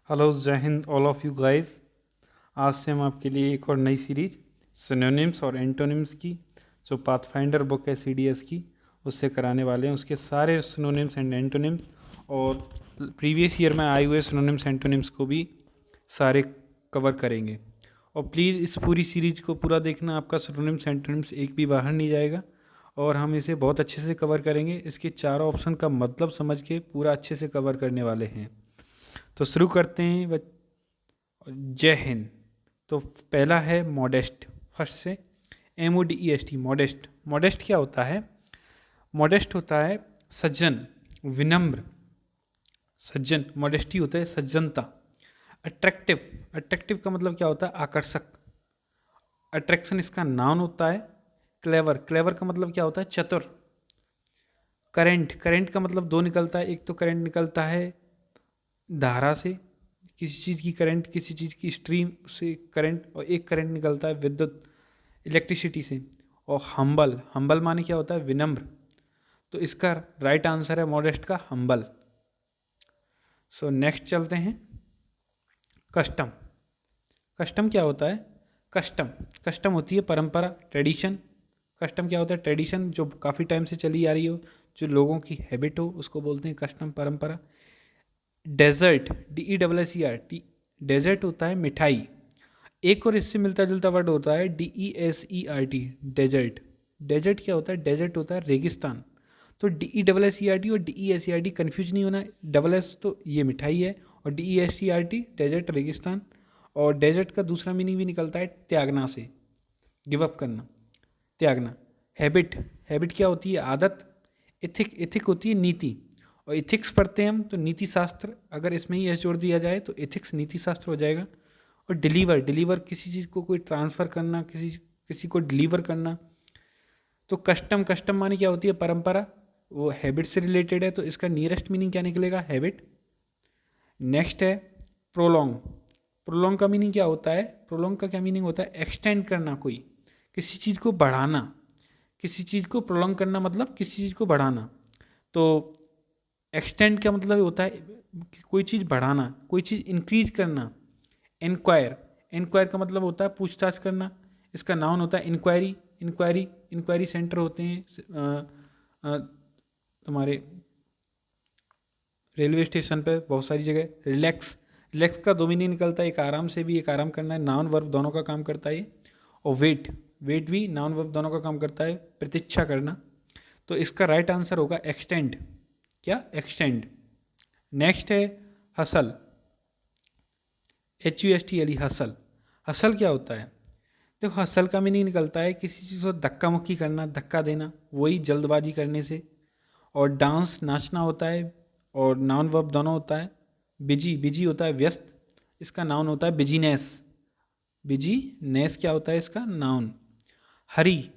Hello जय Hind all of you guys. आज से हम आपके लिए एक और नई सीरीज सिनोनिम्स और एंटोनिम्स की जो पाथफाइंडर बुक है सीडीएस की उससे कराने वाले हैं। उसके सारे सिनोनिम्स एंड एंटोनिम्स और प्रीवियस ईयर में आए हुए सिनोनिम्स एंटोनिम्स को भी सारे कवर करेंगे। और प्लीज़ इस पूरी सीरीज को पूरा देखना, आपका सिनोनिम्स एंटोनिम्स एक भी बाहर नहीं जाएगा और हम इसे बहुत अच्छे से कवर करेंगे। इसके चारों ऑप्शन का मतलब समझ के पूरा अच्छे से कवर करने वाले हैं। तो शुरू करते हैं। जय हिंद। तो पहला है मॉडेस्ट, फर्स्ट से MODEST, मॉडेस्ट। मॉडेस्ट क्या होता है? मॉडेस्ट होता है सज्जन, विनम्र। सज्जन, मॉडेस्टी होता है सज्जनता। अट्रैक्टिव, अट्रैक्टिव का मतलब क्या होता है? आकर्षक। अट्रैक्शन इसका नाउन होता है। क्लेवर, क्लेवर का मतलब क्या होता है? चतुर। करेंट, करेंट का मतलब दो निकलता है। एक तो करेंट निकलता है धारा से, किसी चीज़ की करंट, किसी चीज़ की स्ट्रीम से करंट, और एक करंट निकलता है विद्युत, इलेक्ट्रिसिटी से। और हम्बल, हम्बल माने क्या होता है? विनम्र। तो इसका राइट आंसर है मॉडेस्ट का हम्बल। सो नेक्स्ट चलते हैं। कस्टम, कस्टम क्या होता है? कस्टम, कस्टम होती है परंपरा, ट्रेडिशन। कस्टम क्या होता है? ट्रेडिशन जो काफ़ी टाइम से चली आ रही हो, जो लोगों की हैबिट हो, उसको बोलते हैं कस्टम, परंपरा। डेजर्ट, DESSERT, डेजर्ट होता है मिठाई। एक और इससे मिलता जुलता वर्ड होता है DESERT, डेजर्ट। डेजर्ट क्या होता है? डेजर्ट होता है रेगिस्तान। तो DESSERT और DESERT कन्फ्यूज नहीं होना। डबल एस तो ये मिठाई है और DESTRT डेजर्ट, रेगिस्तान। और डेजर्ट का दूसरा मीनिंग भी निकलता है त्यागना से, गिव अप करना, त्यागना। हैबिट, हैबिट क्या होती है? आदत। इथिक, इथिक होती है नीति। और इथिक्स पढ़ते हैं हम तो नीति शास्त्र, अगर इसमें ही एस जोड़ दिया जाए तो इथिक्स नीति शास्त्र हो जाएगा। और डिलीवर, डिलीवर किसी चीज़ को कोई ट्रांसफ़र करना, किसी किसी को डिलीवर करना। तो कस्टम, कस्टम माने क्या होती है? परंपरा। वो हैबिट से रिलेटेड है तो इसका नियरेस्ट मीनिंग क्या निकलेगा? हैबिट। नेक्स्ट है प्रोलॉन्ग। प्रोलॉन्ग का मीनिंग क्या होता है? प्रोलॉन्ग का क्या मीनिंग होता है? एक्सटेंड करना, कोई किसी चीज़ को बढ़ाना। किसी चीज़ को प्रोलॉन्ग करना मतलब किसी चीज़ को बढ़ाना। तो एक्सटेंड का मतलब होता है कि कोई चीज़ बढ़ाना, कोई चीज़ इंक्रीज करना। इंक्वायर, इंक्वायर का मतलब होता है पूछताछ करना। इसका नाउन होता है इंक्वायरी, इंक्वायरी, इंक्वायरी सेंटर होते हैं तुम्हारे रेलवे स्टेशन पर बहुत सारी जगह। रिलैक्स, रिलैक्स का दो मीनिंग निकलता है, एक आराम से भी, एक आराम करना है, नाउन वर्ब दोनों का काम करता है। और वेट, वेट भी नाउन वर्ब दोनों का काम करता है, प्रतीक्षा करना। तो इसका राइट आंसर होगा एक्सटेंड। क्या? एक्सटेंड। नेक्स्ट है हसल, HUSTLE, हसल। हसल क्या होता है? देखो हसल का मीनिंग निकलता है किसी चीज़ को धक्का मुक्की करना, धक्का देना, वही जल्दबाजी करने से। और डांस, नाचना होता है। और नाउन वर्ब दोनों होता है। बिजी, बिजी होता है व्यस्त, इसका नाउन होता है बिजीनेस। बिजीनेस क्या होता है? इसका नाउन। हरी,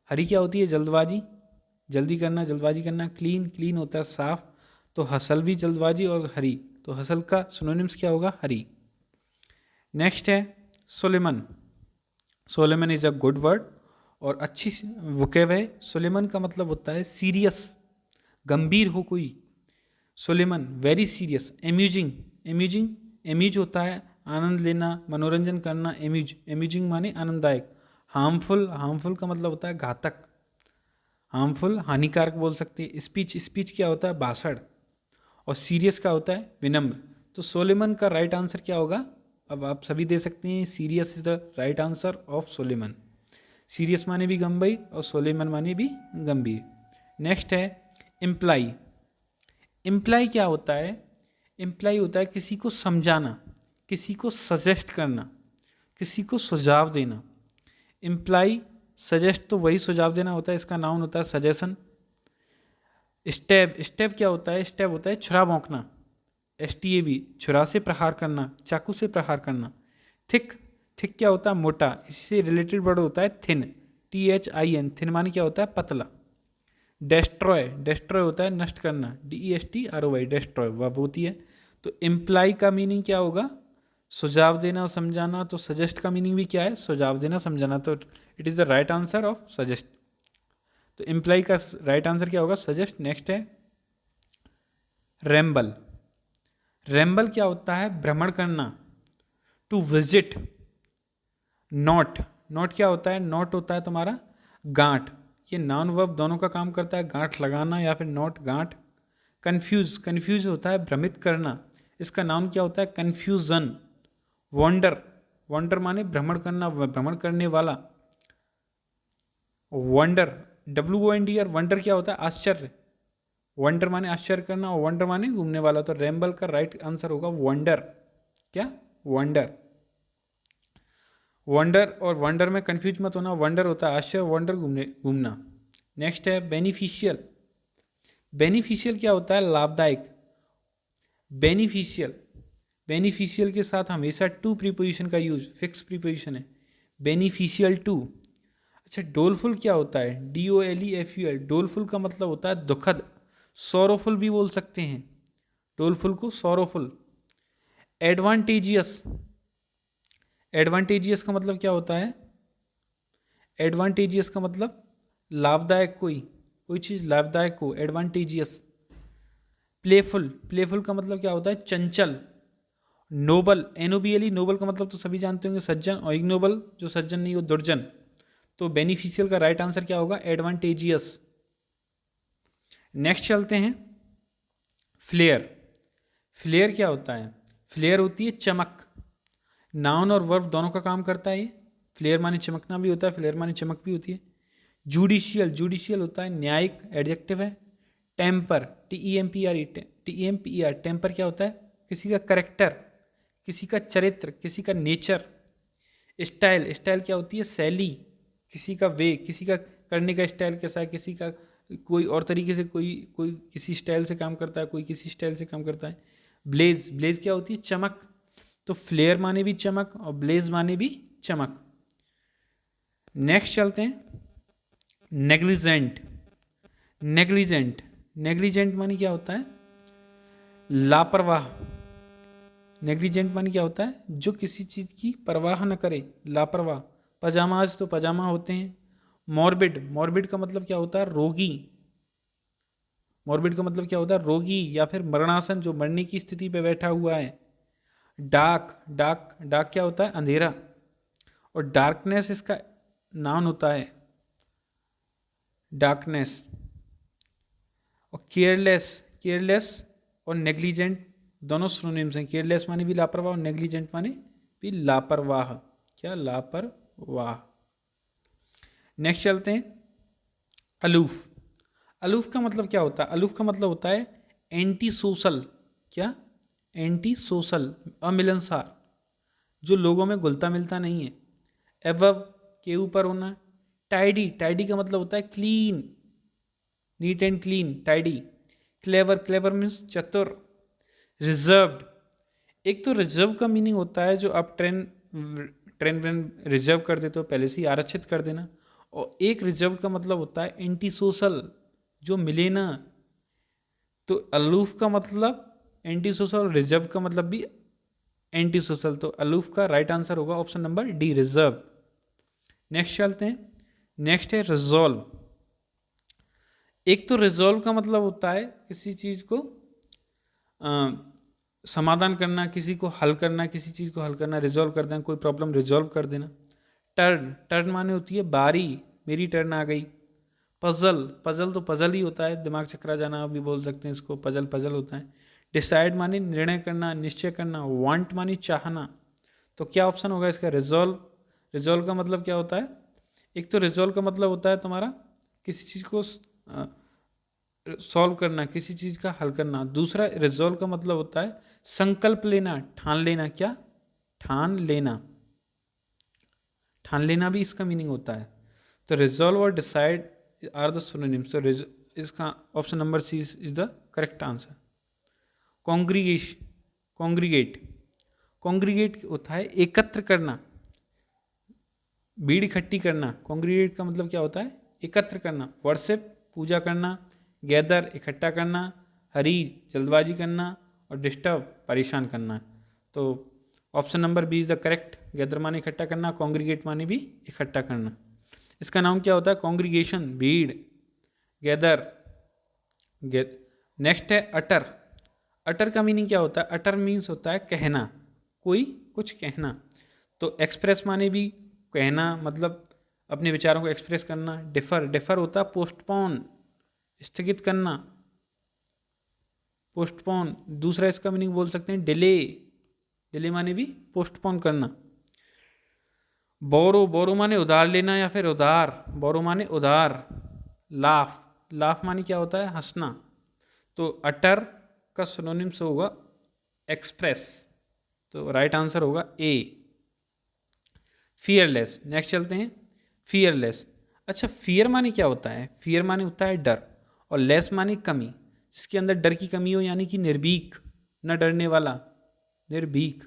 हरी क्या होती है? जल्दबाजी, जल्दी करना, जल्दबाजी करना। क्लीन, क्लीन होता है साफ। तो हसल भी जल्दबाजी और हरी, तो हसल का सिनोनिम्स क्या होगा? हरी। नेक्स्ट है सोलेमन। सोलेमन इज अ गुड वर्ड और अच्छी वोकेब है। सोलेमन का मतलब होता है सीरियस, गंभीर हो कोई। Solemn very serious. Amusing, amusing, amuse होता है आनंद लेना, मनोरंजन करना। एम्यूज, एम्यूजिंग माने आनंददायक। हार्मफुल, हार्मफुल का मतलब होता है घातक, हार्मफुल हानिकारक बोल सकते हैं। स्पीच, स्पीच क्या होता है? भाषण। और सीरियस का होता है विनम्र। तो सोलेमन का राइट आंसर क्या होगा? अब आप सभी दे सकते हैं, serious is the right answer of solemn. Serious माने भी गंभीर और सोलेमन माने भी गंभीर। नेक्स्ट है इम्प्लाई। इम्प्लाई क्या होता है? इम्प्लाई होता है किसी को समझाना, किसी को सजेस्ट करना, किसी को सुझाव देना। इम्प्लाई, सजेस्ट तो वही सुझाव देना होता है, इसका नाउन होता है सजेशन। स्टेब, स्टेब क्या होता है? स्टेब होता है छुरा भोंकना। STAB, छुरा से प्रहार करना, चाकू से प्रहार करना। थिक, थिक क्या होता है? मोटा, इससे रिलेटेड वर्ड होता है थिन, THIN। थिन माने क्या होता है? पतला। डेस्ट्रॉय, डेस्ट्रॉय होता है नष्ट करना, DESTROY, डेस्ट्रॉय वर्ब होती है। तो इम्प्लाई का मीनिंग क्या होगा? सुझाव देना, समझाना। तो सजेस्ट का मीनिंग भी क्या है? सुझाव देना, समझाना। तो it is the right answer of suggest. तो इम्प्लाई का राइट आंसर क्या होगा? सजेस्ट। नेक्स्ट है रेम्बल। रैम्बल क्या होता है? भ्रमण करना, टू विजिट। नॉट, नॉट क्या होता है? नॉट होता है तुम्हारा गांठ। ये नाउन वर्ब दोनों का काम करता है, गांठ लगाना या फिर नॉट गांठ। कंफ्यूज, कंफ्यूज होता है भ्रमित करना, इसका नाउन क्या होता है? कंफ्यूजन। वॉन्डर, वॉन्डर माने भ्रमण करना, भ्रमण करने वाला। वंडर, WONDR, वंडर क्या होता है? आश्चर्य। वंडर माने आश्चर्य करना और वंडर माने घूमने वाला, तो रैम्बल का राइट आंसर होगा वंडर। क्या? वंडर। वंडर और वंडर में कंफ्यूज मत होना, वंडर होता है आश्चर्य, वंडर घूमने घूमना। नेक्स्ट है बेनिफिशियल। बेनिफिशियल क्या होता है? लाभदायक। बेनिफिशियल, बेनिफिशियल के साथ हमेशा टू प्रीपोजिशन का यूज, फिक्स प्रीपोजिशन है, बेनिफिशियल टू। अच्छा, डोलफुल क्या होता है? DOLEFUL। डोलफुल का मतलब होता है दुखद, सॉरोफुल भी बोल सकते हैं डोलफुल को, सॉरोफुल। एडवांटेजियस, एडवांटेजियस का मतलब क्या होता है? एडवांटेजियस का मतलब लाभदायक, कोई चीज़ लाभदायक हो, एडवांटेजियस। प्लेफुल, प्लेफुल का मतलब क्या होता है? चंचल। नोबल, NOBLE, नोबल का मतलब तो सभी जानते होंगे सज्जन, और इग्नोबल जो सज्जन नहीं वो दुर्जन। तो बेनिफिशियल का राइट आंसर क्या होगा? एडवांटेजियस। नेक्स्ट चलते हैं, फ्लेयर। फ्लेयर क्या होता है? फ्लेयर होती है चमक। नाउन और वर्ब दोनों का काम करता है ये। फ्लेयर माने चमकना भी होता है, फ्लेयर माने चमक भी होती है। जुडिशियल, जुडिशियल होता है न्यायिक, एडजेक्टिव है। टेम्पर, TEMPER, टेम्पर क्या होता है? किसी का करेक्टर, किसी का चरित्र, किसी का नेचर। स्टाइल, स्टाइल क्या होती है? शैली, किसी का वे, किसी का करने का स्टाइल कैसा है, किसी का कोई और तरीके से, कोई कोई किसी स्टाइल से काम करता है, कोई किसी स्टाइल से काम करता है। ब्लेज, ब्लेज क्या होती है? चमक। तो फ्लेयर माने भी चमक और ब्लेज माने भी चमक। नेक्स्ट चलते हैं, नेग्लिजेंट। नेग्लिजेंट, नेग्लिजेंट माने क्या होता है? लापरवाह। नेग्लिजेंट माने क्या होता है? जो किसी चीज़ की परवाह न करे, लापरवाह। पजामाज तो पजामा होते हैं। मॉर्बिड, मॉर्बिड का मतलब क्या होता है? रोगी। मॉर्बिड का मतलब क्या होता है? रोगी या फिर मरणासन, जो मरने की स्थिति पे बैठा हुआ है। डार्क, डार्क, डार्क क्या होता है? अंधेरा। और डार्कनेस इसका नाउन होता है, डार्कनेस। और केयरलेस, केयरलेस और नेग्लिजेंट दोनों सिनोनिम्स हैं। केयरलेस माने भी लापरवाह और नेग्लिजेंट माने भी लापरवाह। क्या? लापरवाह। नेक्स्ट चलते हैं, अलूफ। अलूफ का मतलब क्या होता है? अलूफ का मतलब होता है एंटी सोशल। क्या? एंटी सोशल, अमिलनसार, जो लोगों में घुलता मिलता नहीं है। एबव, के ऊपर होना। टाइडी, टाइडी का मतलब होता है clean, neat and clean, tidy. Clever, clever means चतुर। रिजर्व्ड, एक तो रिजर्व का मीनिंग होता है जो आप ट्रेन ट्रेन रिजर्व कर देते हो, पहले से ही आरक्षित कर देना। और एक रिजर्व का मतलब होता है एंटी सोशल, जो मिले ना। तो अलूफ का मतलब एंटी सोशल, रिजर्व का मतलब भी एंटी सोशल। तो अलूफ का राइट आंसर होगा option number D, reserve. Next चलते हैं, नेक्स्ट है रिजॉल्व। एक तो रिजॉल्व का मतलब होता है किसी चीज़ को समाधान करना, किसी को हल करना, किसी चीज़ को हल करना, रिजॉल्व कर देना, कोई प्रॉब्लम रिजॉल्व कर देना। टर्न, टर्न माने होती है बारी, मेरी टर्न आ गई। पजल, पजल तो पजल ही होता है, दिमाग चकरा जाना भी बोल सकते हैं इसको, पजल पजल होता है। डिसाइड माने निर्णय करना, निश्चय करना। वांट माने चाहना। तो क्या ऑप्शन होगा इसका? रिजॉल्व। रिजॉल्व का मतलब क्या होता है? एक तो रिजॉल्व का मतलब होता है तुम्हारा किसी चीज़ को सॉल्व करना, किसी चीज़ का हल करना। दूसरा रिजॉल्व का मतलब होता है संकल्प लेना, ठान लेना। क्या? ठान लेना, ठान लेना भी इसका मीनिंग होता है। तो रिजॉल्व और डिसाइड आर द सिनोनिम्स। तो इसका option number C is the correct answer. Congregation, congregate, congregate होता है एकत्र करना, भीड़ इकट्ठी करना। कॉन्ग्रीगेट का मतलब क्या होता है? एकत्र करना। वर्शिप, पूजा करना। गैदर, इकट्ठा करना। हरी, जल्दबाजी करना। और डिस्टर्ब, परेशान करना। तो option number B is the correct. Gather माने इकट्ठा करना, कॉन्ग्रीगेट माने भी इकट्ठा करना। इसका नाम क्या होता है? कॉन्ग्रीगेशन, भीड़। गैदर, नेक्स्ट है अटर। अटर का मीनिंग क्या होता है? अटर मीन्स होता है कहना, कोई कुछ कहना। तो एक्सप्रेस माने भी कहना, मतलब अपने विचारों को एक्सप्रेस करना। डिफर, डिफर होता है पोस्टपोन, स्थगित करना, पोस्टपोन। दूसरा इसका मीनिंग बोल सकते हैं डिले, डिले माने भी पोस्टपोन करना। बोरो, बोरो माने उधार लेना या फिर उधार, बोरो माने उधार। लाफ, लाफ माने क्या होता है? हंसना। तो अटर का सिनोनिम्स होगा एक्सप्रेस, तो राइट आंसर होगा ए, फियरलेस। नेक्स्ट चलते हैं, फियरलेस। अच्छा, फियर माने क्या होता है? फियर माने होता है डर, और लेस माने कमी, जिसके अंदर डर की कमी हो, यानी कि निर्भीक, न डरने वाला, निर्भीक।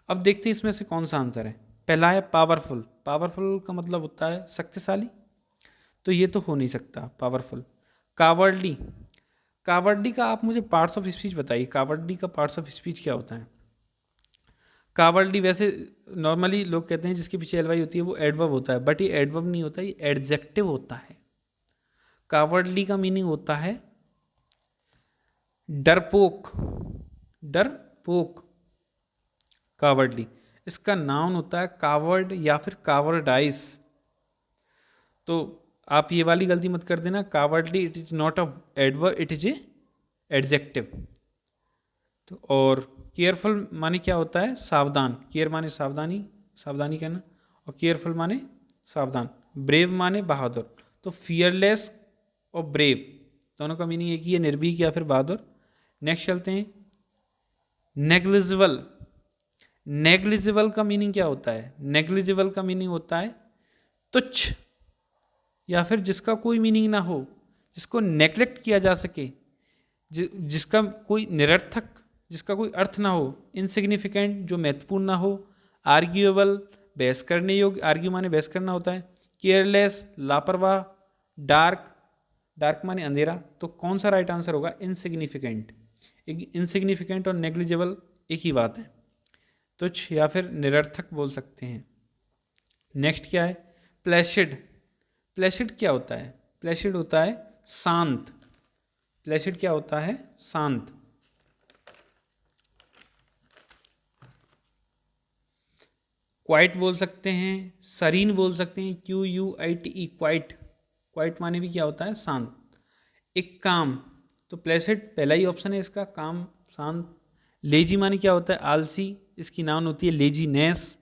अब देखते हैं इसमें से कौन सा आंसर है। पहला है पावरफुल, पावरफुल का मतलब होता है शक्तिशाली, तो ये तो हो नहीं सकता पावरफुल। कावर्डली, कावर्डली का आप मुझे पार्ट्स ऑफ स्पीच बताइए, कावर्डली का पार्ट्स ऑफ स्पीच क्या होता है? कावर्डली वैसे नॉर्मली लोग कहते हैं जिसके पीछे एलवाई होती है वो एडवर्ब होता है, बट ये एडवर्ब नहीं होता, ये एडजेक्टिव होता है। कावर्डली का मीनिंग होता है डरपोक, डरपोक, कावर्डली। इसका नाउन होता है कावर्ड या फिर कावर्डाइस। तो आप ये वाली गलती मत कर देना, cowardly it is not a adverb, it is a adjective. तो और केयरफुल माने क्या होता है? सावधान, केयर माने सावधानी, सावधानी कहना, और केयरफुल माने सावधान। ब्रेव माने बहादुर। तो फियरलेस और ब्रेव दोनों का मीनिंग एक ही है, निर्भीक या फिर बहादुर। नेक्स्ट चलते हैं, नेग्लिजिबल। नेग्लिजिबल का मीनिंग क्या होता है? नेग्लिजिबल का मीनिंग होता है तुच्छ, या फिर जिसका कोई मीनिंग ना हो, जिसको नेग्लेक्ट किया जा सके, जिसका कोई निरर्थक, जिसका कोई अर्थ ना हो। इनसिग्निफिकेंट, जो महत्वपूर्ण ना हो। आर्ग्यूएबल, बहस करने योग्य, आर्ग्यू माने बहस करना होता है। केयरलेस, लापरवाह। डार्क, डार्क माने अंधेरा। तो कौन सा राइट आंसर होगा? इनसिग्निफिकेंट। इनसिग्निफिकेंट और नेग्लिजिबल एक ही बात है, तुच्छ या फिर निरर्थक बोल सकते हैं। नेक्स्ट क्या है? प्लेसिड। प्लेसिड क्या होता है? प्लेसिड होता है शांत। प्लेसिड क्या होता है? शांत। क्वाइट बोल सकते हैं, सरीन बोल सकते हैं, QUITE, क्वाइट। क्वाइट माने भी क्या होता है? शांत। एक काम, तो प्लेसिड पहला ही ऑप्शन है इसका, काम, शांत। लेजी माने क्या होता है? आलसी, इसकी नाउन होती है लेजीनेस।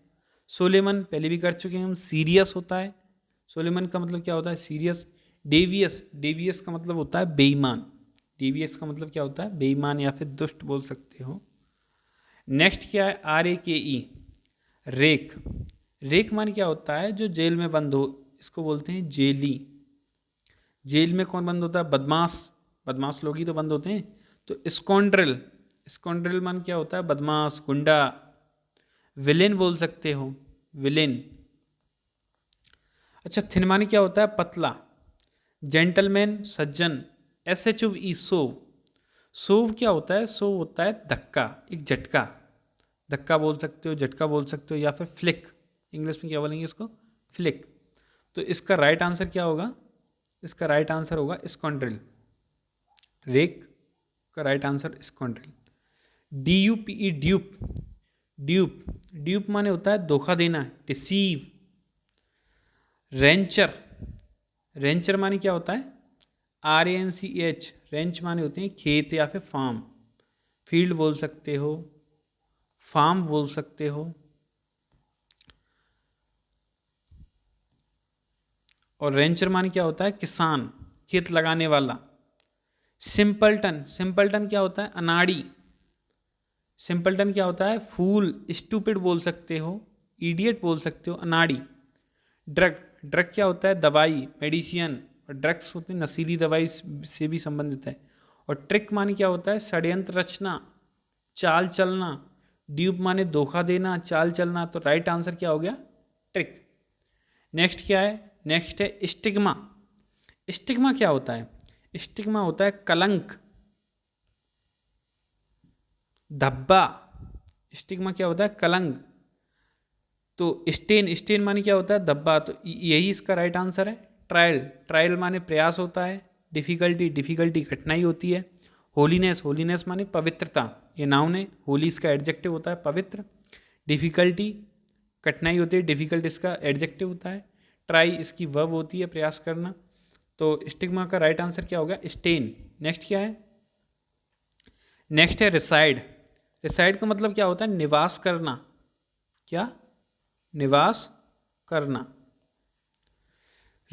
सोलेमन पहले भी कर चुके हैं हम, सीरियस होता है। सोलेमन का मतलब क्या होता है? सीरियस। डेवियस, डेवियस का मतलब होता है बेईमान। डेवियस का मतलब क्या होता है? बेईमान या फिर दुष्ट बोल सकते हो। नेक्स्ट क्या है? RAKE, rake. रेक मान क्या होता है? जो जेल में बंद हो, इसको बोलते हैं जेली। जेल में कौन बंद होता है? बदमाश, बदमाश लोग ही तो बंद होते हैं। तो स्कॉन्ड्रल, स्कॉन्ड्रल मान क्या होता है? बदमाश, गुंडा। विलेन बोल सकते हो, विलेन। अच्छा, थिन मानी क्या होता है? पतला। जेंटलमैन, सज्जन। SHOVE, सोव। सोव क्या होता है? सोव होता है धक्का, एक झटका। धक्का बोल सकते हो, झटका बोल सकते हो, या फिर फ्लिक, इंग्लिश में क्या बोलेंगे इसको? फ्लिक। तो इसका राइट आंसर क्या होगा? इसका राइट आंसर होगा स्कॉन्ड्रिल। रेक का right answer scoundrel. DUPE, dupe. Dupe, dupe माने होता है धोखा देना, डिसीव। रेंचर, रेंचर माने क्या होता है? RANCH, रेंच माने होते हैं खेत या फिर फार्म। फील्ड बोल सकते हो, फार्म बोल सकते हो। और रेंचर माने क्या होता है? किसान, खेत लगाने वाला। सिंपलटन, सिंपलटन क्या होता है? अनाड़ी। सिंपलटन क्या होता है? फूल, स्टूपिड बोल सकते हो, इडियट बोल सकते हो, अनाड़ी। ड्रग, ड्रग क्या होता है? दवाई, मेडिसिन। और ड्रग्स होते हैं नशीली दवाई से भी संबंधित है। और ट्रिक माने क्या होता है? षड्यंत्र रचना, चाल चलना। ड्यूप माने धोखा देना, चाल चलना। तो राइट आंसर क्या हो गया? ट्रिक। नेक्स्ट क्या है? नेक्स्ट है स्टिग्मा। स्टिग्मा क्या होता है? स्टिग्मा होता है कलंक, धब्बा। स्टिग्मा क्या होता है? कलंक। तो स्टेन, स्टेन माने क्या होता है? धब्बा। तो यही इसका राइट आंसर है। ट्रायल, ट्रायल माने प्रयास होता है। डिफिकल्टी, डिफिकल्टी कठिनाई होती है। होलीनेस, होलीनेस माने पवित्रता, ये नाउन है। होली इसका एडजेक्टिव होता है पवित्र। डिफ़िकल्टी, कठिनाई होती है, डिफ़िकल्ट इसका एडजेक्टिव होता है। ट्राई इसकी वर्ब होती है, प्रयास करना। तो स्टिग्मा का राइट आंसर क्या होगा? स्टेन। नेक्स्ट क्या है? नेक्स्ट है रिसाइड। रिसाइड का मतलब क्या होता है? निवास करना। क्या? निवास करना।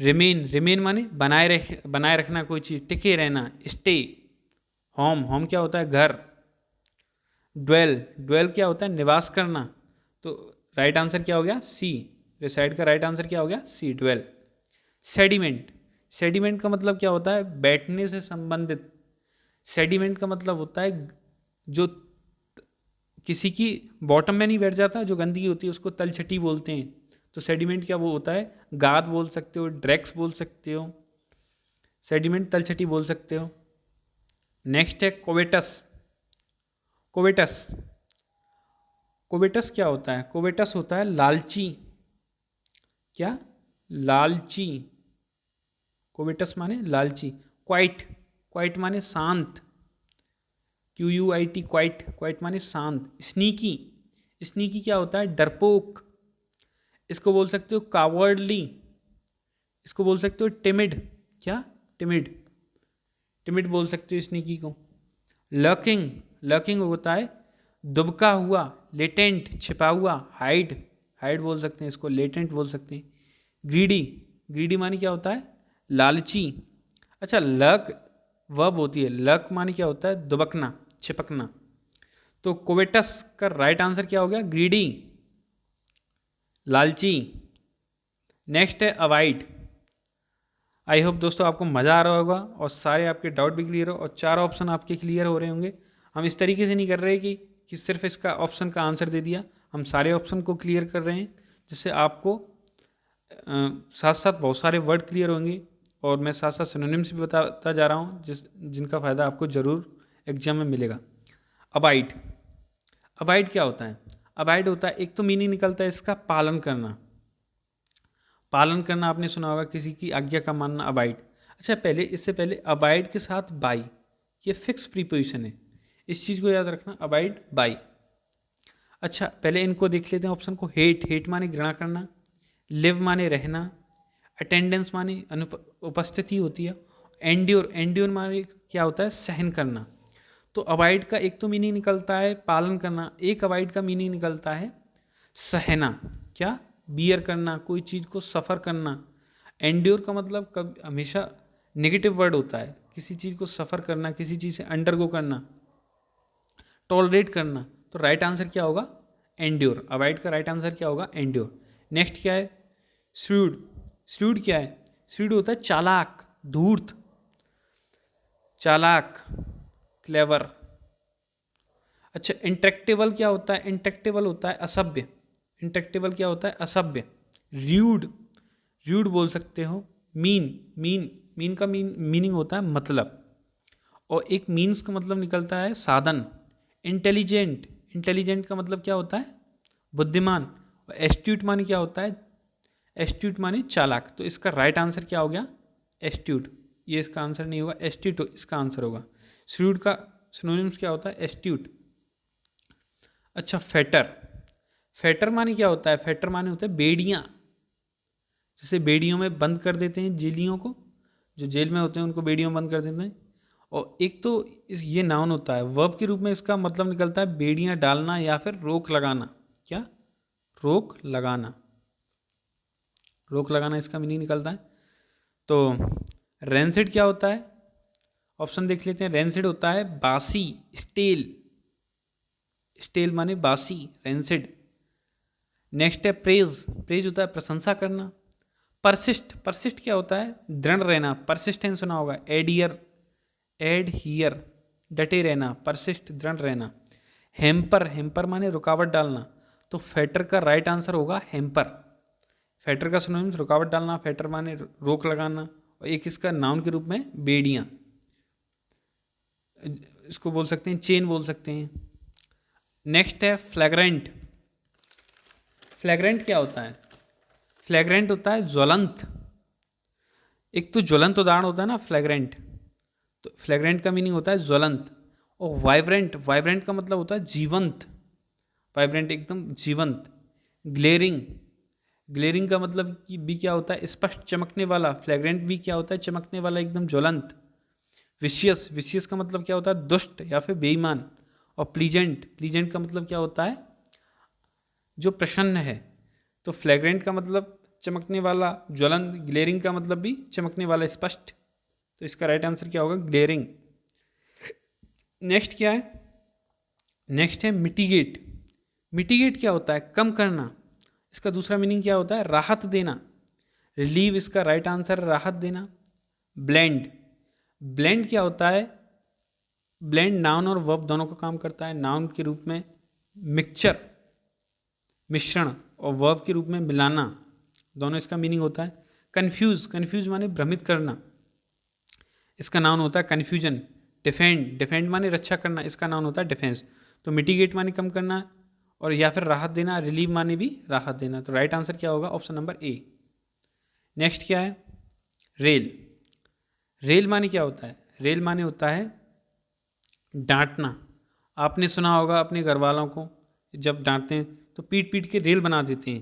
रिमेन, रिमेन माने बनाए रखना कोई चीज़, टिके रहना। स्टे, होम, होम क्या होता है? घर। ड्वेल, ड्वेल क्या होता है? निवास करना। तो राइट आंसर क्या हो गया? सी। रिसाइड का राइट आंसर क्या हो गया? सी, ड्वेल। सेडिमेंट, सेडिमेंट का मतलब क्या होता है? बैठने से संबंधित। सेडिमेंट का मतलब होता है जो किसी की बॉटम में नहीं बैठ जाता, जो गंदगी होती है उसको तलछटी बोलते हैं। तो सेडिमेंट क्या वो होता है? गाद बोल सकते हो, ड्रैक्स बोल सकते हो, सेडिमेंट तलछटी बोल सकते हो। नेक्स्ट है कोवेटस। कोवेटस, कोवेटस क्या होता है? कोवेटस होता है लालची। क्या? लालची। कोवेटस माने लालची। क्वाइट, क्वाइट माने शांत। QUIT, क्वाइट, क्वाइट माने शांत। स्नीकी, स्नीकी क्या होता है? डरपोक। इसको बोल सकते हो कावर्डली, इसको बोल सकते हो टिमिड। क्या? टिमिड, टिमिड बोल सकते हो स्नीकी को। लर्किंग, लर्किंग होता है दुबका हुआ, लेटेंट छिपा हुआ। हाइड, हाइड बोल सकते हैं इसको, लेटेंट बोल सकते हैं। ग्रीडी, ग्रीडी मानी क्या होता है? लालची। अच्छा, लक वर्ब होती है, लक मानी क्या होता है? दुबकना, छिपकना। तो कोवेटस का राइट आंसर क्या हो गया? ग्रीडी, लालची। नेक्स्ट है अवॉइड। आई होप दोस्तों आपको मज़ा आ रहा होगा और सारे आपके डाउट भी क्लियर हो और चार ऑप्शन आपके क्लियर हो रहे होंगे। हम इस तरीके से नहीं कर रहे कि सिर्फ इसका ऑप्शन का आंसर दे दिया, हम सारे ऑप्शन को क्लियर कर रहे हैं, जिससे आपको साथ साथ बहुत सारे वर्ड क्लियर होंगे और मैं साथ साथ सिनोनिम्स भी बताता जा रहा हूँ जिनका फ़ायदा आपको ज़रूर एग्जाम में मिलेगा। अबाइड, अबाइड क्या होता है? अबाइड होता है, एक तो मीनिंग निकलता है इसका पालन करना। पालन करना आपने सुना होगा, किसी की आज्ञा का मानना, अबाइड। अच्छा, पहले इससे पहले अबाइड के साथ बाई, ये फिक्स प्रीपोजिशन है, इस चीज़ को याद रखना, अबाइड बाई। अच्छा, पहले इनको देख लेते हैं ऑप्शन को। हेट, हेट माने घृणा करना। लिव माने रहना। अटेंडेंस माने उपस्थिति होती है। एंड्योर, एंड्योर माने क्या होता है? सहन करना। तो अवॉइड का एक तो मीनिंग निकलता है पालन करना, एक अवॉइड का मीनिंग निकलता है सहना। क्या? बियर करना, कोई चीज़ को सफ़र करना। एंड्योर का मतलब कब हमेशा नेगेटिव वर्ड होता है, किसी चीज़ को सफ़र करना, किसी चीज़ से अंडरगो करना, टॉलरेट करना। तो राइट आंसर क्या होगा? एंड्योर। अवॉइड का राइट आंसर क्या होगा? एंड्योर। नेक्स्ट क्या है? श्रूड, श्रूड क्या है? श्रूड होता है चालाक, धूर्त, चालाक, क्लेवर। अच्छा, इंट्रैक्टेबल क्या होता है? इंट्रैक्टेबल होता है असभ्य। इंट्रैक्टेबल क्या होता है? असभ्य। र्यूड, र्यूड बोल सकते हो। मीन, मीन, मीन का मीनिंग होता है मतलब, और एक मीन्स का मतलब निकलता है साधन। इंटेलिजेंट, इंटेलिजेंट का मतलब क्या होता है? बुद्धिमान। और एस्ट्यूट माने क्या होता है? एस्ट्यूट माने चालाक। तो इसका राइट आंसर क्या हो गया? एस्ट्यूट। ये इसका आंसर नहीं होगा, एस्ट्यूट इसका आंसर होगा। श्रूड का सिनोनिम्स क्या होता है? एस्ट्यूट। अच्छा, फेटर, फेटर माने क्या होता है? फेटर माने होता है बेड़ियाँ, जैसे बेड़ियों में बंद कर देते हैं जेलियों को, जो जेल में होते हैं उनको बेड़ियों में बंद कर देते हैं। और एक तो ये नाउन होता है, वर्ब के रूप में इसका मतलब निकलता है बेड़ियाँ डालना या फिर रोक लगाना। क्या? रोक लगाना, रोक लगाना इसका मीनिंग निकलता है। तो रेंसिड क्या होता है? ऑप्शन देख लेते हैं। रेंसिड होता है बासी, स्टेल, स्टेल माने बासी, रेंसिड। नेक्स्ट है प्रेज, प्रेज होता है प्रशंसा करना। परसिस्ट, परसिस्ट क्या होता है? दृढ़ रहना, परसिस्टेंस सुना होगा। एडियर, एड हियर, डटे रहना, परसिस्ट दृढ़ रहना। हेम्पर, हेम्पर माने रुकावट डालना। तो फेटर का राइट आंसर होगा हेम्पर। फेटर का सिनोनिम्स रुकावट डालना, फेटर माने रोक लगाना, और एक इसका नाउन के रूप में बेड़ियाँ, इसको बोल सकते हैं चेन बोल सकते हैं। नेक्स्ट है फ्लैग्रेंट। फ्लैग्रेंट क्या होता है? फ्लैग्रेंट होता है ज्वलंत। एक तो ज्वलंत उदाहरण होता है ना फ्लैग्रेंट, तो फ्लैग्रेंट का मीनिंग होता है ज्वलंत। और वाइब्रेंट, वाइब्रेंट का मतलब होता है जीवंत, वाइब्रेंट एकदम जीवंत। ग्लेरिंग, ग्लेरिंग का मतलब कि भी क्या होता है, स्पष्ट चमकने वाला। फ्लैग्रेंट भी क्या होता है, चमकने वाला, एकदम ज्वलंत। विशियस, विशियस का मतलब क्या होता है, दुष्ट या फिर बेईमान। और प्लीजेंट, प्लीजेंट का मतलब क्या होता है, जो प्रसन्न है। तो फ्लैग्रेंट का मतलब चमकने वाला, ज्वलंत। ग्लेरिंग का मतलब भी चमकने वाला, स्पष्ट। तो इसका राइट आंसर क्या होगा, ग्लेरिंग। नेक्स्ट क्या है, नेक्स्ट है मिटिगेट। मिटिगेट क्या होता है, कम करना। इसका दूसरा मीनिंग क्या होता है, राहत देना। रिलीव इसका राइट आंसर, राहत देना। ब्लेंड, ब्लेंड क्या होता है, ब्लेंड नाउन और वर्ब दोनों का काम करता है। नाउन के रूप में मिक्सचर, मिश्रण, और वर्ब के रूप में मिलाना, दोनों इसका मीनिंग होता है। कन्फ्यूज, कन्फ्यूज माने भ्रमित करना, इसका नाउन होता है कन्फ्यूजन। डिफेंड, डिफेंड माने रक्षा करना, इसका नाउन होता है डिफेंस। तो मिटिगेट माने कम करना, और या फिर राहत देना। रिलीव माने भी राहत देना। तो राइट आंसर क्या होगा, ऑप्शन नंबर ए। नेक्स्ट क्या है, रेल। रेल माने क्या होता है, रेल माने होता है डांटना। आपने सुना होगा अपने घर वालों को जब डांटते हैं तो पीट पीट के रेल बना देते हैं,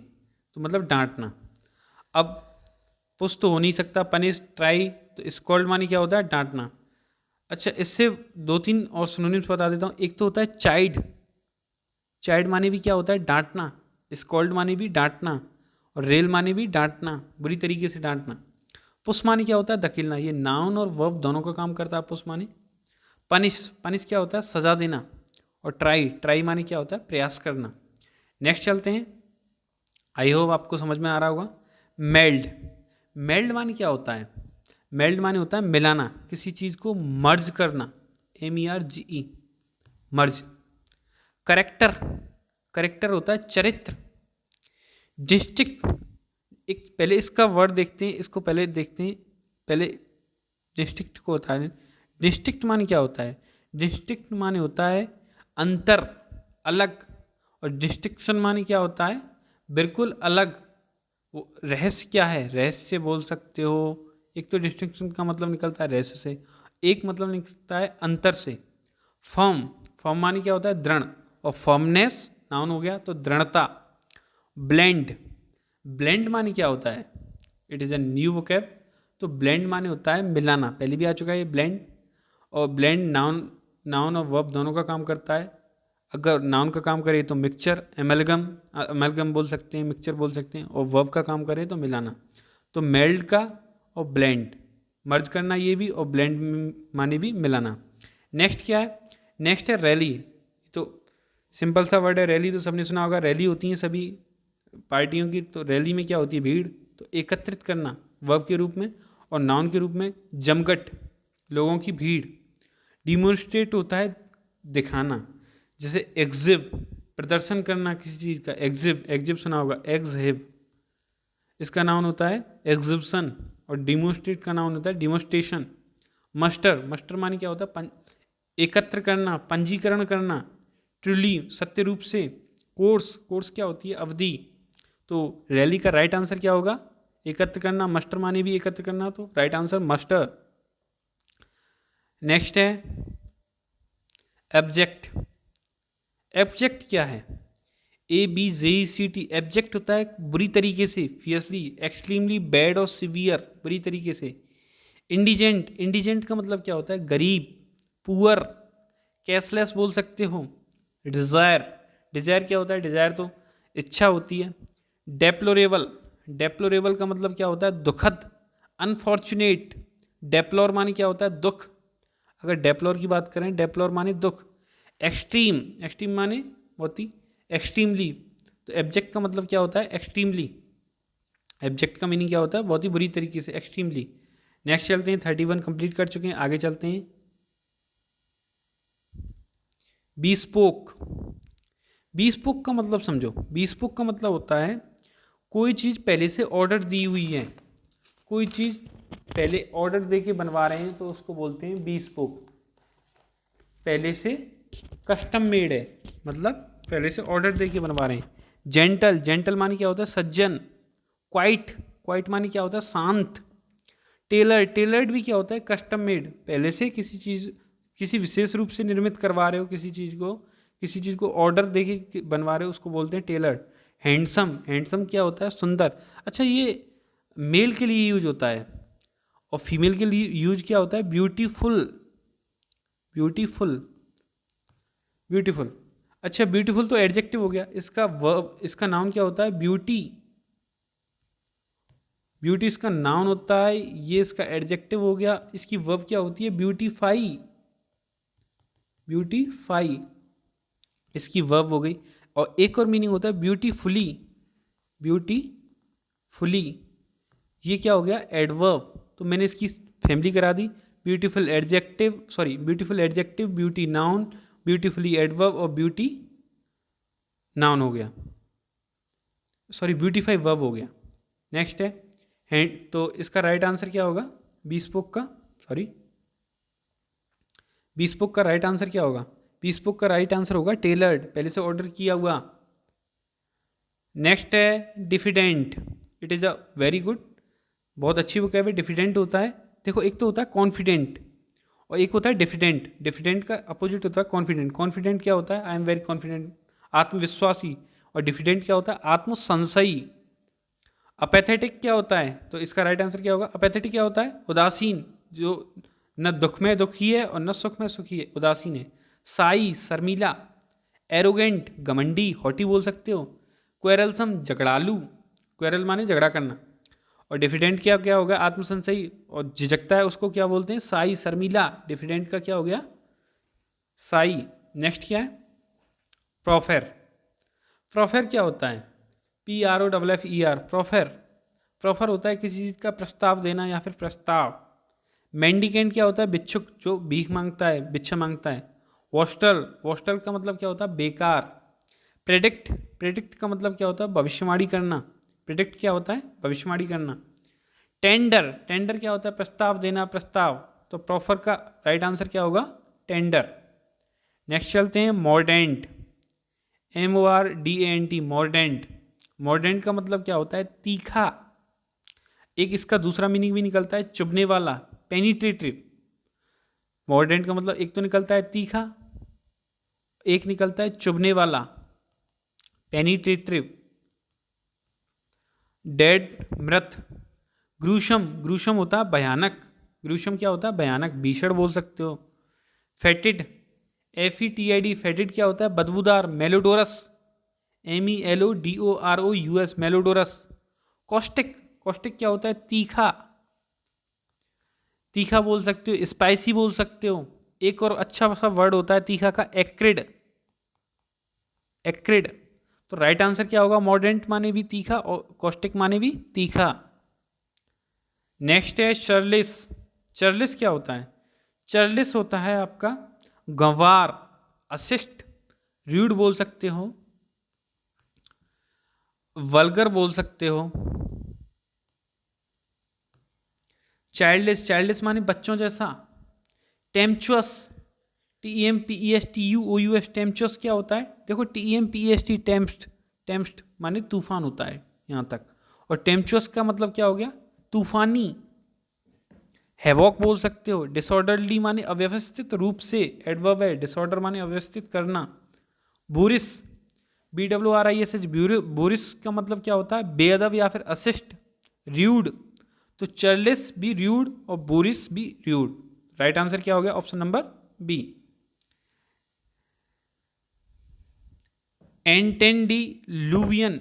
तो मतलब डांटना। अब पुश तो हो नहीं सकता, पनिश, ट्राई, तो स्कॉल्ड माने क्या होता है, डांटना। अच्छा, इससे दो तीन और सिनोनिम्स बता देता हूँ। एक तो होता है चाइल्ड, चाइल्ड माने भी क्या होता है, डांटना। स्कॉल्ड माने भी डांटना, और रेल माने भी डांटना, बुरी तरीके से डांटना। पुश माने क्या होता है, धकेलना। ये नाउन और वर्ब दोनों का काम करता है पुश माने। पनिश, पनिश क्या होता है, सजा देना। और ट्राई, ट्राई माने क्या होता है, प्रयास करना। नेक्स्ट चलते हैं, आई होप आपको समझ में आ रहा होगा। मेल्ड, मेल्ड माने क्या होता है, मेल्ड माने होता है मिलाना, किसी चीज़ को मर्ज करना, MERGE, मर्ज। करेक्टर, करेक्टर होता है चरित्र। डिस्ट्रिक्ट, एक पहले इसका वर्ड देखते हैं, इसको पहले देखते हैं, पहले डिस्ट्रिक्ट को होता है। डिस्ट्रिक्ट माने क्या होता है, डिस्ट्रिक्ट माने होता है अंतर, अलग। और डिस्टिंक्शन माने क्या होता है, बिल्कुल अलग। वो रहस्य क्या है, रहस्य से बोल सकते हो। एक तो डिस्टिंक्शन का मतलब निकलता है रहस्य से, एक मतलब निकलता है अंतर से। फर्म, फर्म माने क्या होता है, दृढ़। और फर्मनेस नाउन हो गया, तो दृढ़ता। ब्लेंड, ब्लेंड माने क्या होता है, it is a new vocab. तो ब्लेंड माने होता है मिलाना, पहले भी आ चुका है ये ब्लेंड। और ब्लेंड नाउन, नाउन और वर्ब दोनों का काम करता है। अगर नाउन का काम करे तो मिक्सचर, एमलगम, एमलगम बोल सकते हैं, मिक्सचर बोल सकते हैं। और वर्ब का काम करे तो मिलाना। तो मेल्ड का और ब्लेंड, मर्ज करना ये भी, और ब्लेंड माने भी मिलाना। नेक्स्ट क्या है, नेक्स्ट है रैली। तो सिंपल सा वर्ड है रैली, तो सबने सुना होगा, रैली होती है सभी पार्टियों की। तो रैली में क्या होती है, भीड़। तो एकत्रित करना वर्ब के रूप में, और नाउन के रूप में जमघट, लोगों की भीड़। डिमोन्स्ट्रेट होता है दिखाना, जैसे एग्जिब, प्रदर्शन करना किसी चीज़ का। एग्जिब, एग्जिब सुना होगा, एग्जिब, इसका नाउन होता है एग्जिबिशन। और डिमोन्स्ट्रेट का नाउन होता है डिमोन्स्ट्रेशन। मस्टर, मस्टर माने क्या होता है, एकत्र करना, पंजीकरण करना। ट्रूली, सत्य रूप से। कोर्स, कोर्स क्या होती है, अवधि। तो रैली का राइट आंसर क्या होगा, एकत्र करना। मस्टर माने भी एकत्र करना, तो राइट आंसर मस्टर। नेक्स्ट है एब्जेक्ट। एब्जेक्ट क्या है, ABJECT। एब्जेक्ट होता है बुरी तरीके से, फियर्सली, एक्सट्रीमली, बैड और सिवियर, बुरी तरीके से। इंडिजेंट, इंडिजेंट का मतलब क्या होता है, गरीब, पुअर, कैशलेस बोल सकते हो। डिज़ायर, डिज़ायर क्या होता है, डिज़ायर तो इच्छा होती है। डेप्लोरेबल, डेप्लोरेबल का मतलब क्या होता है, दुखद, अनफॉर्चुनेट। डेप्लोर माने क्या होता है, दुख। अगर डेप्लोर की बात करें, डेप्लोर माने दुख। एक्सट्रीम, एक्सट्रीम माने बहुत ही एक्सट्रीमली। तो एब्जेक्ट का मतलब क्या होता है, एक्सट्रीमली। एब्जेक्ट का मीनिंग क्या होता है, बहुत ही बुरी तरीके से, एक्सट्रीमली। नेक्स्ट चलते हैं, 31 कंप्लीट कर चुके हैं, आगे चलते हैं। बीस्पोक, बीस्पोक का मतलब समझो। बीस्पोक का मतलब होता है कोई चीज़ पहले से ऑर्डर दी हुई है, कोई चीज़ पहले ऑर्डर दे के बनवा रहे हैं, तो उसको बोलते हैं बीस्पोक। पहले से कस्टम मेड है, मतलब पहले से ऑर्डर दे के बनवा रहे हैं। जेंटल, जेंटल माने क्या होता है, सज्जन। क्वाइट, क्वाइट माने क्या होता है, शांत। टेलर्ड भी क्या होता है? कस्टम मेड, पहले से किसी विशेष रूप से निर्मित करवा रहे हो किसी चीज़ को ऑर्डर देके बनवा रहे हो, उसको बोलते हैं टेलर्ड। हैंडसम क्या होता है? सुंदर। अच्छा, ये मेल के लिए यूज होता है, और फीमेल के लिए यूज क्या होता है? ब्यूटीफुल। अच्छा, ब्यूटीफुल तो एडजेक्टिव हो गया, इसका नाउन क्या होता है? ब्यूटी इसका नाउन होता है, ये इसका एडजेक्टिव हो गया। इसकी वर्ब क्या होती है? ब्यूटीफाई, इसकी वर्ब हो गई। और एक और मीनिंग होता है ब्यूटीफुली, ये क्या हो गया? एडवर्ब। तो मैंने इसकी फैमिली करा दी, beautiful adjective, beauty noun, beautifully adverb, और ब्यूटी नाउन हो गया, ब्यूटीफाई वर्ब हो गया। नेक्स्ट है हैंड, तो इसका राइट आंसर क्या होगा? बीस्पोक का राइट आंसर क्या होगा? बीस्पोक का राइट आंसर होगा टेलर्ड, पहले से ऑर्डर किया हुआ। नेक्स्ट है diffident. It is a very good, बहुत अच्छी वोकैब है। डिफिडेंट होता है, देखो एक तो होता है कॉन्फिडेंट और एक होता है डिफिडेंट। डिफिडेंट का अपोजिट होता है कॉन्फिडेंट। कॉन्फिडेंट क्या होता है? आई एम वेरी कॉन्फिडेंट, आत्मविश्वासी। और डिफिडेंट क्या होता है? आत्मसंशयी। अपैथेटिक क्या होता है? तो इसका राइट आंसर क्या होगा? अपैथेटिक क्या होता है? उदासीन, जो न दुख में दुखी है और न सुख में सुखी है, उदासीन है। साई, शर्मीला। एरोगेंट, घमंडी, हॉटी बोल सकते हो। क्वेरलसम, झगड़ालू, क्वेरल माने झगड़ा करना। और डिफिडेंट क्या क्या होगा? आत्मसंशयी, और झिझकता है उसको क्या बोलते हैं? साई, शर्मीला। डिफिडेंट का क्या हो गया? साई। नेक्स्ट क्या है? प्रोफेर क्या होता है? PROFFER, प्रोफर होता है किसी चीज़ का प्रस्ताव देना या फिर प्रस्ताव। मेंडिकेंट क्या होता है? भिक्षुक, जो भीख मांगता है, भिक्षा मांगता है। वॉस्टल का मतलब क्या होता है? बेकार। प्रेडिक्ट का मतलब क्या होता है? भविष्यवाणी करना। प्रेडिक्ट क्या होता है? भविष्यवाणी करना। टेंडर क्या होता है? प्रस्ताव देना, प्रस्ताव। तो प्रोफर का राइट आंसर क्या होगा? टेंडर। नेक्स्ट चलते हैं मॉर्डेंट, MORDANT, मॉर्डेंट का मतलब क्या होता है? तीखा। एक इसका दूसरा मीनिंग भी निकलता है चुभने वाला, पेनिट्रेटिव। मॉर्डेंट का मतलब एक तो निकलता है तीखा, एक निकलता है चुभने वाला, पेनिट्रेटिव। डेड, मृत। ग्रूशम होता है भयानक। ग्रूशम क्या होता है? भयानक, भीषण बोल सकते हो। फेटिड, FETID, फेटिड क्या होता है? बदबूदार। मेलोडोरस, MELODOROUS, मेलोडोरस। कॉस्टिक क्या होता है? तीखा बोल सकते हो, स्पाइसी बोल सकते हो। एक और अच्छा सा वर्ड होता है तीखा का, एक्रिड। तो राइट आंसर क्या होगा? मॉडरेंट माने भी तीखा और कॉस्टिक माने भी तीखा। नेक्स्ट है चर्लिस क्या होता है? चर्लिस होता है आपका गंवार, अशिष्ट, र्यूड बोल सकते हो, वल्गर बोल सकते हो। चाइल्डिश माने बच्चों जैसा। टेम्पचुअस, TEMPESTUOUS, टेम्पचुअस क्या होता है? देखो TEMPEST, टेम्स्ट माने तूफान होता है यहाँ तक। और टेम्पचुअस का मतलब क्या हो गया? तूफानी। हैवॉक बोल सकते हो। डिसऑर्डरली माने अव्यवस्थित रूप से, एडवर्ब है। डिसऑर्डर माने अव्यवस्थित करना। बोरिस, BWRISH, बोरिस का मतलब क्या होता है? बेअदब या फिर अशिष्ट, र्यूड। तो चर्लिस भी र्यूड और बोरिस भी र्यूड। राइट आंसर क्या हो गया? Option number B. एंटेंडिलुवियन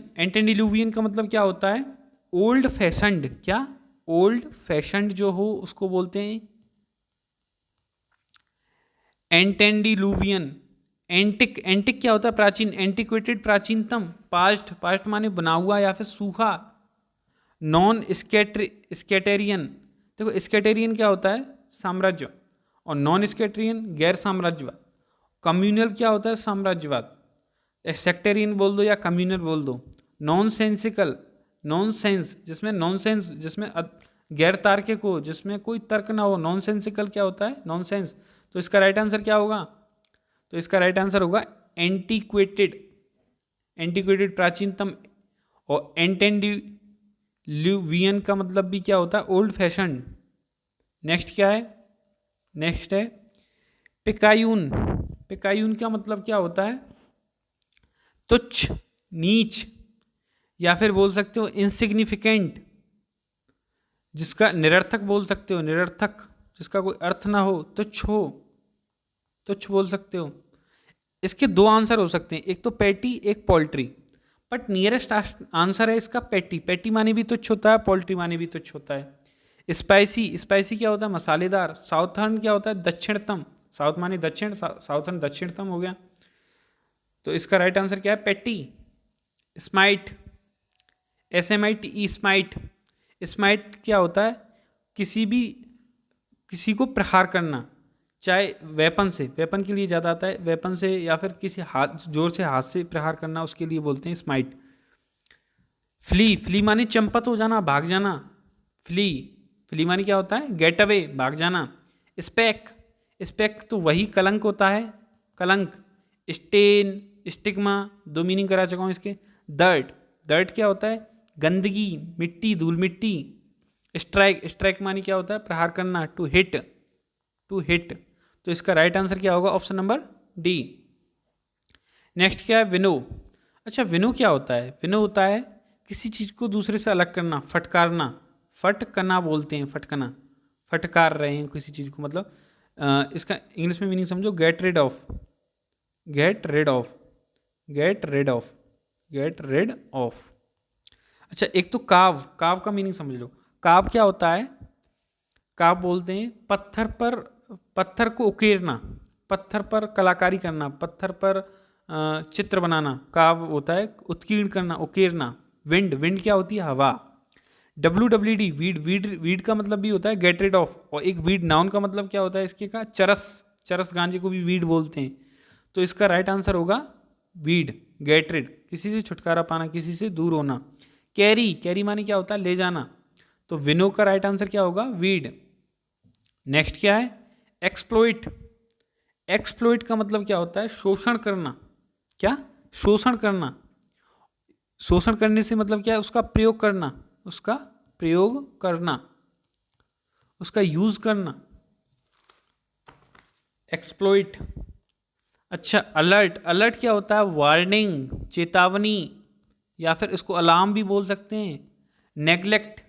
का मतलब क्या होता है? ओल्ड फैशंड। क्या? ओल्ड फैशंड जो हो उसको बोलते हैं एंटेंडिलुवियन। एंटिक क्या होता है? प्राचीन। एंटिक्वेटेड, प्राचीनतम। पास्ट माने बना हुआ या फिर सूखा। नॉन स्केटेरियन, देखो स्केटेरियन क्या होता है? साम्राज्य। और नॉन स्केटेरियन गैर साम्राज्यवाद। कम्युनल क्या होता है? साम्राज्यवाद। सेक्टेरियन बोल दो या कम्युनल बोल दो। नॉनसेंसिकल, नॉनसेंस जिसमें गैर तार्किक हो, जिसमें कोई तर्क ना हो। नॉनसेंसिकल क्या होता है? नॉनसेंस। तो इसका राइट आंसर क्या होगा? तो इसका राइट आंसर होगा एंटीक्वेटेड, प्राचीनतम। और एंटेंडिलुवियन का मतलब भी क्या होता है? Old fashion. नेक्स्ट क्या है, नेक्स्ट है पिकायून। पिकायून का मतलब क्या होता है, तुच्छ, नीच, या फिर बोल सकते हो इनसिग्निफिकेंट, जिसका निरर्थक बोल सकते हो, निरर्थक जिसका कोई अर्थ ना हो, तुच्छ हो, तुच्छ बोल सकते हो। इसके दो आंसर हो सकते हैं, एक तो पैटी, एक पोल्ट्री, बट नियरेस्ट आंसर है इसका पैटी। पैटी माने भी तुच्छ होता है, पोल्ट्री माने भी तुच्छ होता है। स्पाइसी, स्पाइसी क्या होता है, मसालेदार। साउथर्न क्या होता है, दक्षिणतम, साउथ माने दक्षिण, साउथर्न दक्षिणतम हो गया। तो इसका राइट आंसर क्या है, पैटी। Smite, SMITE, smite. स्माइट क्या होता है, किसी को प्रहार करना, चाहे वेपन से, वेपन के लिए ज़्यादा आता है, वेपन से या फिर किसी हाथ, जोर से हाथ से प्रहार करना, उसके लिए बोलते हैं स्माइट। फ्ली, फ्ली माने चंपत हो जाना, भाग जाना। फ्ली, फ्ली माने क्या होता है, गेट अवे, भाग जाना। स्पेक, स्पेक तो वही कलंक होता है, कलंक। स्टेन, स्टिग्मा, दो मीनिंग करा चुका हूँ इसके। डर्ट, डर्ट क्या होता है, गंदगी, मिट्टी, धूल मिट्टी। स्ट्राइक, स्ट्राइक माने क्या होता है, प्रहार करना, टू हिट, टू हिट। तो इसका राइट आंसर क्या होगा, ऑप्शन नंबर डी। नेक्स्ट क्या है, विनो। अच्छा, विनो क्या होता है, विनो होता है किसी चीज़ को दूसरे से अलग करना, फटकारना, फटकना बोलते हैं, फटकना, फटकार रहे हैं किसी चीज़ को, मतलब इसका इंग्लिश में मीनिंग समझो, get rid of, get rid of, get rid of, get rid of. अच्छा, एक तो काव, काव का मीनिंग समझ लो। काव क्या होता है, काव बोलते हैं पत्थर पर, पत्थर को उकेरना, पत्थर पर कलाकारी करना, पत्थर पर चित्र बनाना, काव होता है उत्कीर्ण करना, उकेरना। विंड, विंड क्या होती है, हवा। WWD, वीड, वीड, वीड का मतलब भी होता है गेट रिड ऑफ, और एक वीड नाउन का मतलब क्या होता है इसके का, चरस, चरस गांजे को भी वीड बोलते हैं। तो इसका राइट आंसर होगा वीड, गेट रिड, किसी से छुटकारा पाना, किसी से दूर होना। कैरी, कैरी माने क्या होता है, ले जाना। तो विनो का राइट आंसर क्या होगा, वीड। नेक्स्ट क्या है, एक्सप्लोइट। एक्सप्लोइट का मतलब क्या होता है, शोषण करना। क्या, शोषण करना। शोषण करने से मतलब क्या है, उसका प्रयोग करना, उसका प्रयोग करना, उसका यूज करना, एक्सप्लोइट। अच्छा, अलर्ट, अलर्ट क्या होता है, वार्निंग, चेतावनी, या फिर इसको अलार्म भी बोल सकते हैं। नेग्लेक्ट,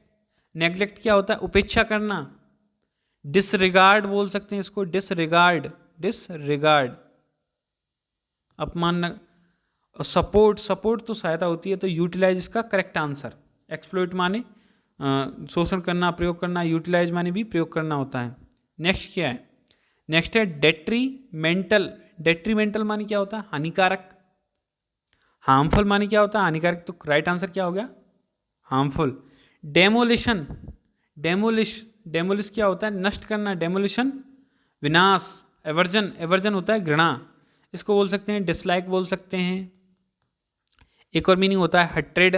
नेग्लेक्ट क्या होता है, उपेक्षा करना। डिसरिगार्ड बोल सकते हैं इसको, डिसरिगार्ड, डिसरिगार्ड, अपमान। सपोर्ट, सपोर्ट तो सहायता होती है, तो यूटिलाइज इसका करेक्ट आंसर। एक्सप्लोइट माने शोषण करना, प्रयोग करना, यूटिलाइज माने भी प्रयोग करना होता है। नेक्स्ट क्या है, नेक्स्ट है डेट्रीमेंटल। डेट्रीमेंटल माने क्या होता है, हानिकारक। हार्मफुल माने क्या होता है, हानिकारक। तो राइट आंसर क्या हो गया, हार्मफुल। डेमोलिशन, डेमोलिश, डेमोलिश क्या होता है, नष्ट करना, डेमोलिशन, विनाश। एवर्जन, एवर्जन होता है घृणा, इसको बोल सकते हैं डिसलाइक बोल सकते हैं। एक और मीनिंग होता है हट्रेड,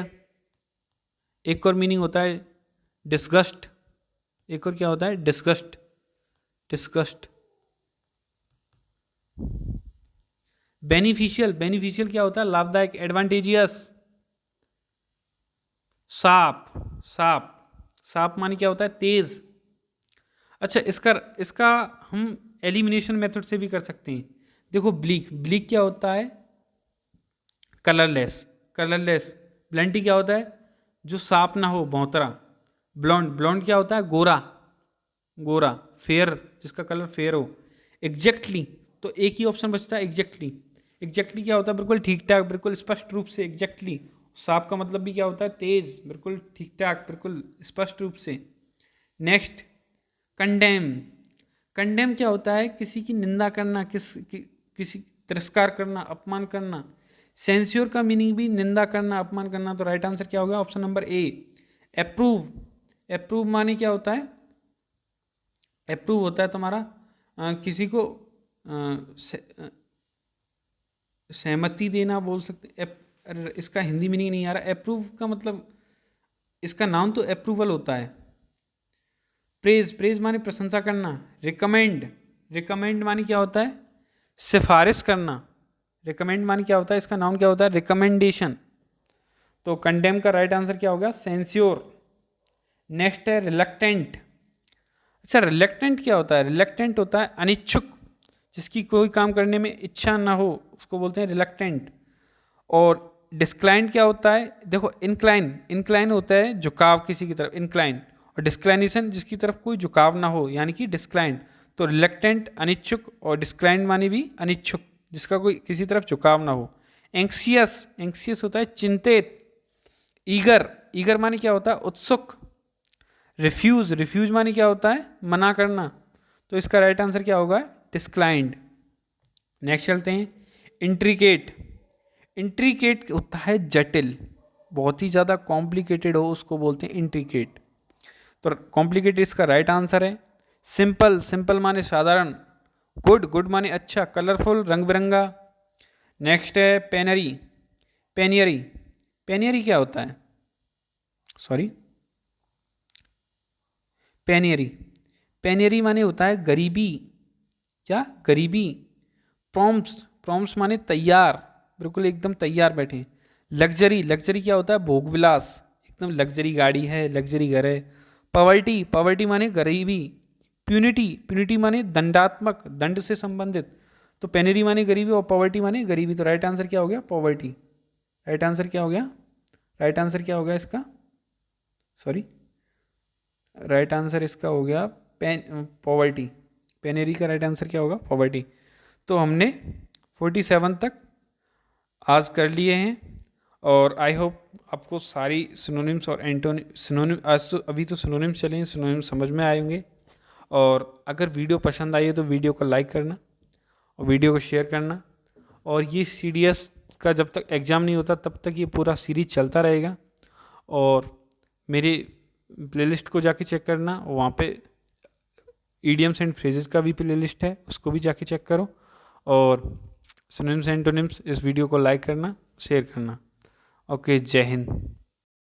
एक और मीनिंग होता है डिस्गस्ट, एक और क्या होता है, डिस्गस्ट, डिस्गस्ट। बेनिफिशियल, बेनिफिशियल क्या होता है, लाभदायक, एडवांटेजियस। साप, साप, साप माने क्या होता है, तेज। अच्छा, इसका हम एलिमिनेशन मेथड से भी कर सकते हैं। देखो, ब्लीक, ब्लीक क्या होता है, कलरलेस, कलरलेस। ब्लंटी क्या होता है, जो साफ ना हो, भौंतरा। ब्लॉन्ड, ब्लॉन्ड क्या होता है, गोरा, गोरा। फेयर, जिसका कलर फेयर हो। एग्जैक्टली, तो एक ही ऑप्शन बचता है, एग्जैक्टली। एग्जैक्टली क्या होता है, बिल्कुल ठीक ठाक, बिल्कुल स्पष्ट रूप से, एग्जैक्टली। साफ का मतलब भी क्या होता है, तेज, बिल्कुल ठीक ठाक, बिल्कुल स्पष्ट रूप से। Next, condemn. कंडेम क्या होता है, किसी की निंदा करना, किसी तिरस्कार करना, अपमान करना। सेंस्योर का मीनिंग भी निंदा करना, अपमान करना। तो राइट आंसर क्या होगा, option number A, approve. Approve माने क्या होता है, अप्रूव होता है तुम्हारा किसी को सहमति देना बोल सकते। इसका हिंदी मीनिंग नहीं आ रहा। अप्रूव का मतलब, इसका नाम तो अप्रूवल होता है। प्रेज, प्रेज माने प्रशंसा करना। रिकमेंड, रिकमेंड माने क्या होता है, सिफारिश करना। रिकमेंड माने क्या होता है, इसका नाम क्या होता है, रिकमेंडेशन। तो कंडेम का राइट आंसर क्या होगा, सेंस्योर। नेक्स्ट है रिलक्टेंट। अच्छा, रिलक्टेंट क्या होता है? रिलक्टेंट होता है अनिच्छुक, जिसकी कोई काम करने में इच्छा ना हो, उसको बोलते हैं रिलक्टेंट। और डिस्क्लाइंट क्या होता है? देखो, इंक्लाइन, इंक्लाइन होता है झुकाव किसी की तरफ, इंक्लाइन। और डिस्क्लाइनेशन जिसकी तरफ कोई झुकाव ना हो, यानी कि डिस्क्लाइंट। तो रिलक्टेंट अनिच्छुक, और डिस्क्लाइंट माने भी अनिच्छुक, जिसका कोई किसी तरफ झुकाव ना हो। एंक्सियस, एंक्सियस होता है चिंतित। ईगर, ईगर माने क्या होता है? उत्सुक। रिफ्यूज, रिफ्यूज माने क्या होता है? मना करना। तो इसका राइट आंसर क्या होगा? डिस्क्लाइंड। नेक्स्ट चलते हैं, इंट्रिकेट। इंट्रिकेट होता है जटिल, बहुत ही ज़्यादा कॉम्प्लिकेटेड हो उसको बोलते हैं इंट्रिकेट। तो कॉम्प्लिकेटेड इसका राइट आंसर है। सिंपल, सिंपल माने साधारण। गुड, गुड माने अच्छा, कलरफुल, रंग बिरंगा। नेक्स्ट है पेनरी, पेनियरी। पेनियरी क्या होता है? सॉरी, पेनियरी, पेनियरी माने होता है गरीबी। क्या? गरीबी। प्रॉम्प्स, प्रॉम्प्स माने तैयार, बिल्कुल एकदम तैयार बैठे। लग्जरी, लग्जरी क्या होता है? भोग विलास, एकदम लग्जरी गाड़ी है, लग्जरी घर है। पॉवर्टी, पॉवर्टी माने गरीबी। प्यूनिटी, प्यूनिटी माने दंडात्मक, दंड से संबंधित। तो पेनरी माने गरीबी और पॉवर्टी माने गरीबी। तो राइट आंसर क्या हो गया? पॉवर्टी। राइट आंसर क्या हो गया? राइट आंसर क्या हो गया इसका? सॉरी, राइट आंसर इसका हो गया पॉवर्टी। पेनरी का राइट आंसर क्या होगा? पॉवर्टी। तो हमने 47 तक आज कर लिए हैं, और आई होप आपको सारी सिनोनिम्स और एंटोनी सिनोनिम, आज तो अभी तो सिनोनिम्स चले हैं, सिनोनिम्स समझ में आए होंगे। और अगर वीडियो पसंद आई है तो वीडियो को लाइक करना और वीडियो को शेयर करना। और ये CDS का जब तक एग्ज़ाम नहीं होता तब तक ये पूरा सीरीज चलता रहेगा। और मेरे प्लेलिस्ट को जाके चेक करना, वहाँ पे ईडियम्स एंड फ्रेजेस का भी प्लेलिस्ट है, उसको भी जाके चेक करो। और सिनोनिम्स एंटोनिम्स इस वीडियो को लाइक करना, शेयर करना। ओके, जय हिंद।